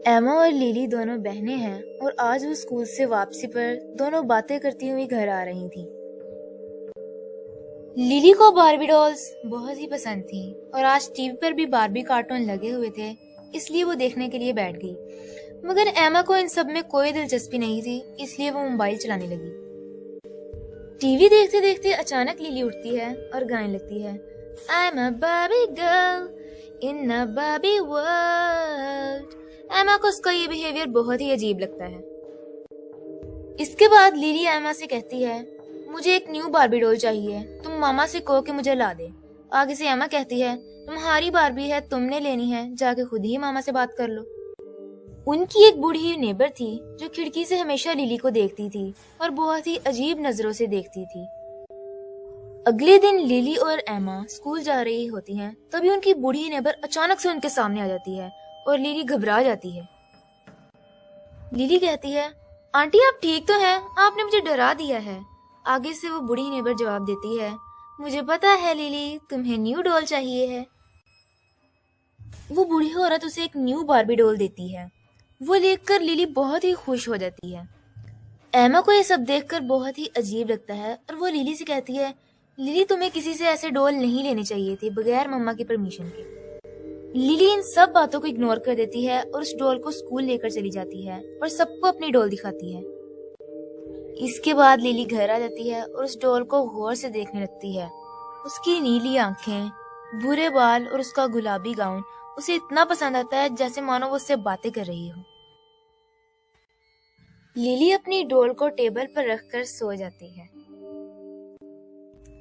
एमा और लिली दोनों बहनें हैं और आज वो स्कूल से वापसी पर दोनों बातें करती हुई घर आ रही थीं। लिली को बारबी डॉल्स बहुत ही पसंद थी और आज टीवी पर भी बारबी कार्टून लगे हुए थे, इसलिए वो देखने के लिए बैठ गई। मगर एमा को इन सब में कोई दिलचस्पी नहीं थी, इसलिए वो मोबाइल चलाने लगी। टीवी देखते देखते अचानक लिली उठती है और गाने लगती है, I'm a Barbie girl in a Barbie world। एमा को उसका ये बिहेवियर बहुत ही अजीब लगता है। इसके बाद लिली एमा से कहती है, मुझे एक न्यू बारबी डॉल चाहिए, तुम मामा से कहो कि मुझे ला दे। आगे से एमा कहती है, तुम्हारी बारबी है, तुमने लेनी है, जाके खुद ही मामा से बात कर लो। उनकी एक बूढ़ी नेबर थी जो खिड़की से हमेशा लिली को देखती थी और बहुत ही अजीब नजरों से देखती थी। अगले दिन लिली और एमा स्कूल जा रही होती हैं, तभी उनकी बूढ़ी नेबर अचानक से उनके सामने आ जाती है और लिली घबरा जाती है। लिली कहती है, आंटी आप ठीक तो हैं? आपने मुझे डरा दिया है। आगे से वो बूढ़ी नेबर जवाब देती है, मुझे पता है लिली, तुम्हें न्यू डॉल चाहिए है। वो बूढ़ी औरत उसे एक न्यू बारबी डॉल देती है। वो देखकर लिली बहुत ही खुश हो जाती है। एमा को ये सब देखकर बहुत ही अजीब लगता है और वो लिली से कहती है, लिली तुम्हें किसी से ऐसे डॉल नहीं लेने चाहिए थे बगैर मम्मा की परमिशन के। लिली इन सब बातों को इग्नोर कर देती है और उस डॉल को स्कूल लेकर चली जाती है और सबको अपनी डॉल दिखाती है। इसके बाद लिली घर आ जाती है और उस डॉल को गौर से देखने लगती है। उसकी नीली आंखें, भूरे बाल और उसका गुलाबी गाउन उसे इतना पसंद आता है जैसे मानो वो उससे बातें कर रही हो। लिली अपनी डॉल को टेबल पर रखकर सो जाती है।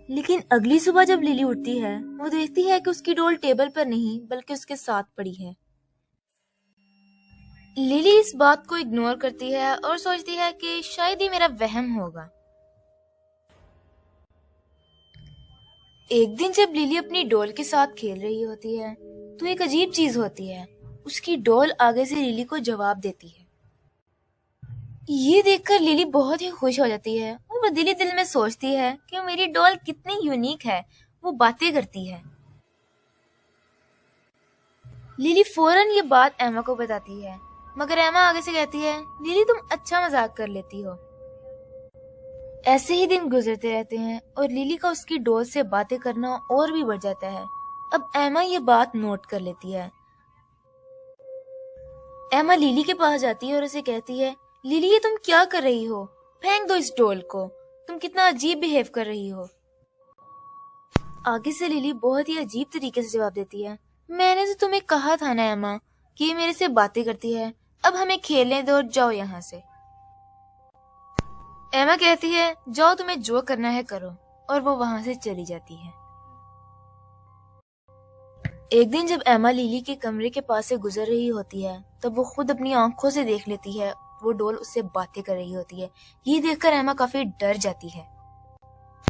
लेकिन अगली सुबह जब लिली उठती है, वो देखती है कि उसकी डॉल टेबल पर नहीं बल्कि उसके साथ पड़ी है। लिली इस बात को इग्नोर करती है और सोचती है कि शायद ये मेरा वहम होगा। एक दिन जब लिली अपनी डॉल के साथ खेल रही होती है, तो एक अजीब चीज होती है। उसकी डॉल आगे से लिली को जवाब देती है। ये देखकर लिली बहुत ही खुश हो जाती है और वो दिली दिल में सोचती है कि मेरी डॉल कितनी यूनिक है, वो बातें करती है। लिली फौरन ये बात एमा को बताती है, मगर एमा आगे से कहती है, लिली तुम अच्छा मजाक कर लेती हो। ऐसे ही दिन गुजरते रहते हैं और लिली का उसकी डॉल से बातें करना और भी बढ़ जाता है। अब एमा ये बात नोट कर लेती है। एमा लिली के पास जाती है और उसे कहती है, लिली ये तुम क्या कर रही हो? फेंक दो इस डॉल को, तुम कितना अजीब बिहेव कर रही हो। आगे से लिली बहुत ही अजीब तरीके से जवाब देती है, मैंने तो तुम्हें कहा था ना एमा कि ये मेरे से बातें करती है, अब हमें खेलने दो, जाओ यहाँ से। एमा कहती है, जाओ तुम्हें जो करना है करो, और वो वहां से चली जाती है। एक दिन जब एमा लिली के कमरे के पास से गुजर रही होती है, तब वो खुद अपनी आंखों से देख लेती है वो डॉल उससे बातें कर रही होती है। ये देखकर एमा काफी डर जाती है।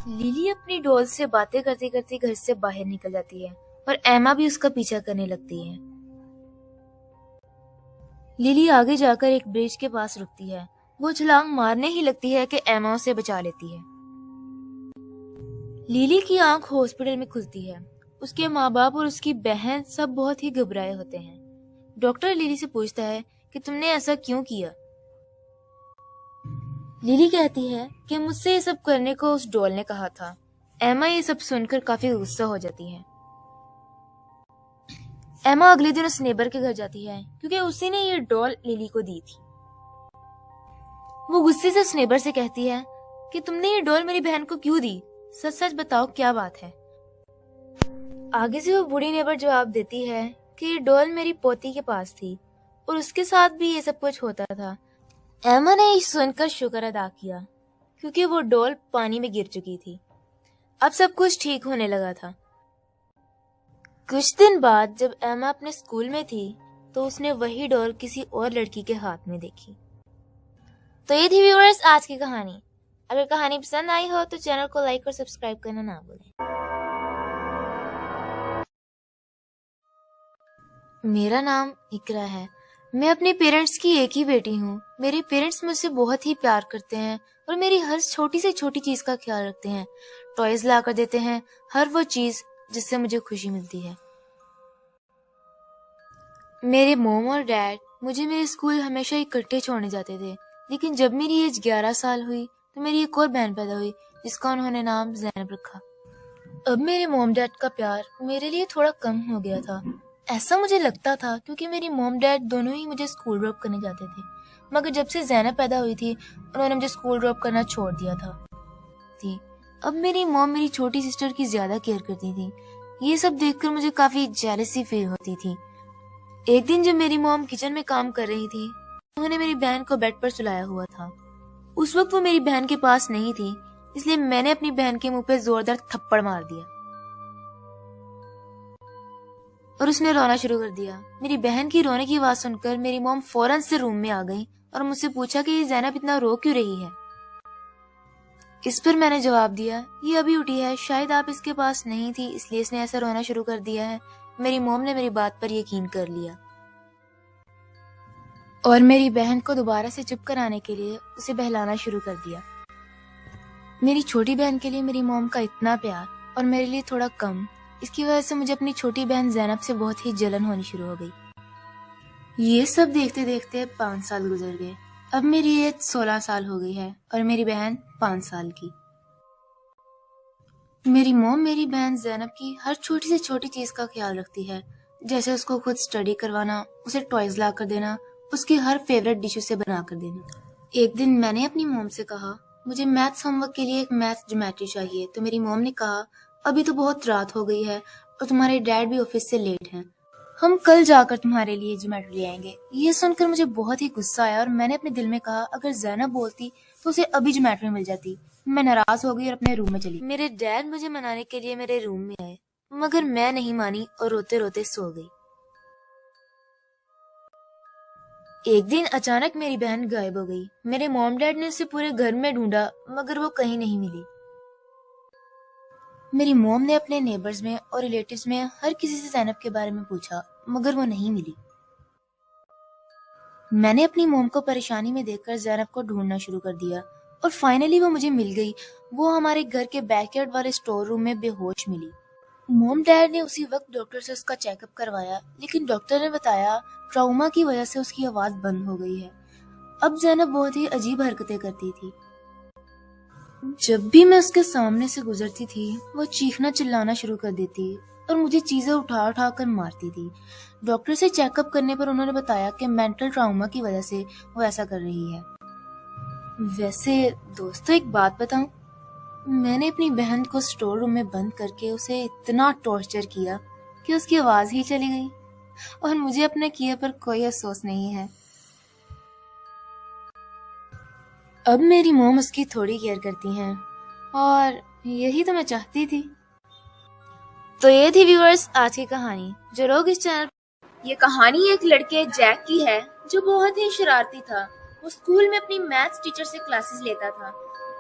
लिली अपनी डॉल से बातें करते करते घर से बाहर निकल जाती है और एमा भी उसका पीछा करने लगती है। लिली आगे जाकर एक ब्रिज के पास रुकती है। वो छलांग मारने ही लगती है कि एमा उसे बचा लेती है। लिली की आंख हॉस्पिटल में खुलती है। उसके माँ बाप और उसकी बहन सब बहुत ही घबराए होते हैं। डॉक्टर लिली से पूछता है कि तुमने ऐसा क्यों किया। लिली कहती है कि मुझसे ये सब करने को उस डॉल ने कहा था। एमा ये सब सुनकर काफी गुस्सा हो जाती है। एमा अगले दिन उस नेबर के घर जाती है क्योंकि उसी ने ये डॉल लिली को दी थी। वो गुस्से से उस नेबर से कहती है कि तुमने ये डॉल मेरी बहन को क्यों दी, सच सच बताओ क्या बात है। आगे से वो बूढ़ी नेबर जवाब देती है कि ये डॉल मेरी पोती के पास थी और उसके साथ भी ये सब कुछ होता था। एमा ने ये सुनकर शुक्र अदा किया क्योंकि वो डॉल पानी में गिर चुकी थी। अब सब कुछ ठीक होने लगा था। कुछ दिन बाद जब एमा अपने स्कूल में थी तो उसने वही डॉल किसी और लड़की के हाथ में देखी। तो ये थी व्यूअर्स आज की कहानी। अगर कहानी पसंद आई हो तो चैनल को लाइक और सब्सक्राइब करना ना भूलें। मेरा नाम इकरा है। मैं अपने पेरेंट्स की एक ही बेटी हूँ। मेरे पेरेंट्स मुझसे बहुत ही प्यार करते हैं और मेरी हर छोटी से छोटी चीज का ख्याल रखते हैं। टॉयज ला कर देते हैं, हर वो चीज जिससे मुझे खुशी मिलती है। मेरे मोम और डैड मुझे मेरे स्कूल हमेशा इकट्ठे छोड़ने जाते थे, लेकिन जब मेरी एज 11 साल हुई तो मेरी एक और बहन पैदा हुई जिसका उन्होंने नाम ज़ैनब रखा। अब मेरे मॉम डैड का प्यार मेरे लिए थोड़ा कम हो गया था। ऐसा मुझे लगता था क्योंकि मेरी मॉम डैड दोनों ही मुझे स्कूल ड्रॉप करने जाते थे, मगर जब से ज़ैनब पैदा हुई थी उन्होंने मुझे स्कूल ड्रॉप करना छोड़ दिया था। अब मेरी मॉम मेरी छोटी सिस्टर की ज्यादा केयर करती थी। ये सब देखकर मुझे काफी जेलसी फील होती थी। एक दिन जब मेरी मॉम किचन में काम कर रही थी, उन्होंने मेरी बहन को बेड पर सुलाया हुआ था। उस वक्त वो मेरी बहन के पास नहीं थी, इसलिए मैंने अपनी बहन के मुंह पे जोरदार थप्पड़ मार दिया और उसने रोना शुरू कर दिया। मेरी बहन की रोने की आवाज सुनकर मेरी मॉम फौरन से रूम में आ गई और मुझसे पूछा कि ज़ैनब इतना रो क्यों रही है। इस पर मैंने जवाब दिया, ये अभी उठी है, शायद आप इसके पास नहीं थी इसलिए इसने ऐसा रोना शुरू कर दिया है। मेरी मॉम ने मेरी बात पर यकीन कर लिया और मेरी बहन को दोबारा से चुप कराने के लिए उसे बहलाना शुरू कर दिया। मेरी छोटी बहन के लिए मेरी मॉम का इतना प्यार और मेरे लिए थोड़ा कम, इसकी वजह से मुझे अपनी छोटी बहन ज़ैनब से बहुत ही जलन होनी शुरू हो गई। ये सब देखते देखते 5 साल गुजर गए। अब मेरी एज 16 साल हो गई है और मेरी बहन 5 साल की। मेरी मॉम मेरी बहन ज़ैनब की हर छोटी से छोटी चीज का ख्याल रखती है, जैसे उसको खुद स्टडी करवाना, उसे टॉयज ला कर देना, उसकी हर फेवरेट डिश उसे बना कर देना। एक दिन मैंने अपनी मॉम से कहा, मुझे मैथ्स होमवर्क के लिए एक मैथ्स ज्योमेट्री चाहिए, तो मेरी मॉम ने कहा, अभी तो बहुत रात हो गई है और तुम्हारे डैड भी ऑफिस से लेट हैं, हम कल जाकर तुम्हारे लिए ज्योमेट्री ले आएंगे। ये सुनकर मुझे बहुत ही गुस्सा आया और मैंने अपने दिल में कहा, अगर ज़ैनब बोलती तो उसे अभी ज्योमेट्री मिल जाती। मैं नाराज हो गई और अपने रूम में चली। मेरे डैड मुझे मनाने के लिए मेरे रूम में आए, मगर मैं नहीं मानी और रोते रोते सो गई। एक दिन अचानक मेरी बहन गायब हो गई। मेरे मॉम डैड ने उसे पूरे घर में ढूंढा, मगर वो कहीं नहीं मिली। मेरी मॉम ने अपने नेबर्स में और रिलेटिव्स में हर किसी से ज़ैनब के बारे में पूछा, मगर वो नहीं मिली। मैंने अपनी मॉम को परेशानी में देखकर ज़ैनब को ढूंढना शुरू कर दिया और फाइनली वो मुझे मिल गई। वो हमारे घर के बैकयार्ड वाले स्टोर रूम में बेहोश मिली। मॉम डैड ने उसी वक्त डॉक्टर से उसका चेकअप करवाया, लेकिन डॉक्टर ने बताया ट्राउमा की वजह से उसकी आवाज बंद हो गई है। अब ज़ैनब बहुत ही अजीब हरकतें करती थी। जब भी मैं उसके सामने से गुजरती थी वो चीखना चिल्लाना शुरू कर देती और मुझे चीजें उठा उठा कर मारती थी। डॉक्टर से चेकअप करने पर उन्होंने बताया कि मेंटल ट्राउमा की वजह से वो ऐसा कर रही है। वैसे दोस्तों एक बात बताऊं, मैंने अपनी बहन को स्टोर रूम में बंद करके उसे इतना टॉर्चर किया कि उसकी आवाज ही चली गई और मुझे अपने किए पर कोई अफसोस नहीं है। अब मेरी मॉम उसकी थोड़ी केयर करती हैं और यही तो मैं चाहती थी। तो ये थी व्यूअर्स आज की कहानी। जो लोग इस चैनल, ये कहानी एक लड़के जैक की है जो बहुत ही शरारती था। वो स्कूल में अपनी मैथ्स टीचर से क्लासेस लेता था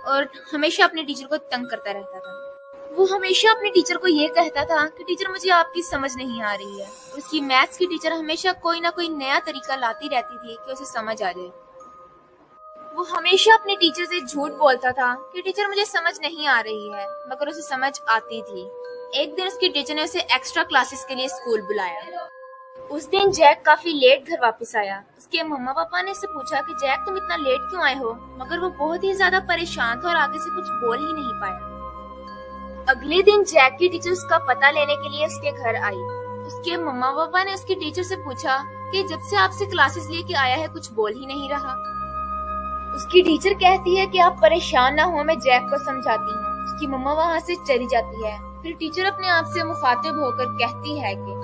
और हमेशा अपने टीचर को तंग करता रहता था। वो हमेशा अपने टीचर को ये कहता था कि टीचर मुझे आपकी समझ नहीं आ रही है। उसकी मैथ्स की टीचर हमेशा कोई ना कोई नया तरीका लाती रहती थी कि उसे समझ आ जाए। वो हमेशा अपने टीचर से झूठ बोलता था कि टीचर मुझे समझ नहीं आ रही है, मगर उसे समझ आती थी। एक दिन उसकी टीचर ने उसे एक्स्ट्रा क्लासेस के लिए स्कूल बुलाया। उस दिन जैक काफी लेट घर वापस आया। उसके मम्मा पापा ने उससे पूछा कि जैक तुम इतना लेट क्यों आए हो, मगर वो बहुत ही ज्यादा परेशान था और आगे से कुछ बोल ही नहीं पाया। अगले दिन जैक की टीचर उसका पता लेने के लिए उसके घर आई। उसके मम्मा पापा ने उसकी टीचर से पूछा कि जब से आपसे क्लासेस लेके आया है कुछ बोल ही नहीं रहा। उसकी टीचर कहती है कि आप परेशान ना हो, मैं जैक को समझाती हूँ। उसकी मम्मा वहाँ से चली जाती है। फिर टीचर अपने आप से मुखातिब होकर कहती है कि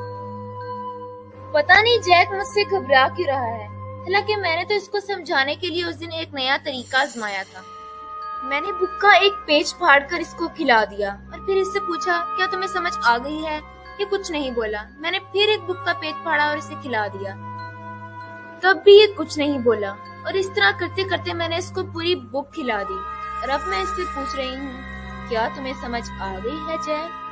पता नहीं जैक मुझसे घबरा क्यों रहा है, हालांकि मैंने तो इसको समझाने के लिए उस दिन एक नया तरीका आजमाया था। मैंने बुक का एक पेज फाड़कर इसको खिला दिया और फिर इससे पूछा क्या तुम्हें समझ आ गई है। ये कुछ नहीं बोला। मैंने फिर एक बुक का पेज फाड़ा और इसे खिला दिया, तब भी ये कुछ नहीं बोला। और इस तरह करते करते मैंने इसको पूरी बुक खिला दी और अब मैं इससे पूछ रही हूँ क्या तुम्हें समझ आ गई है जैक।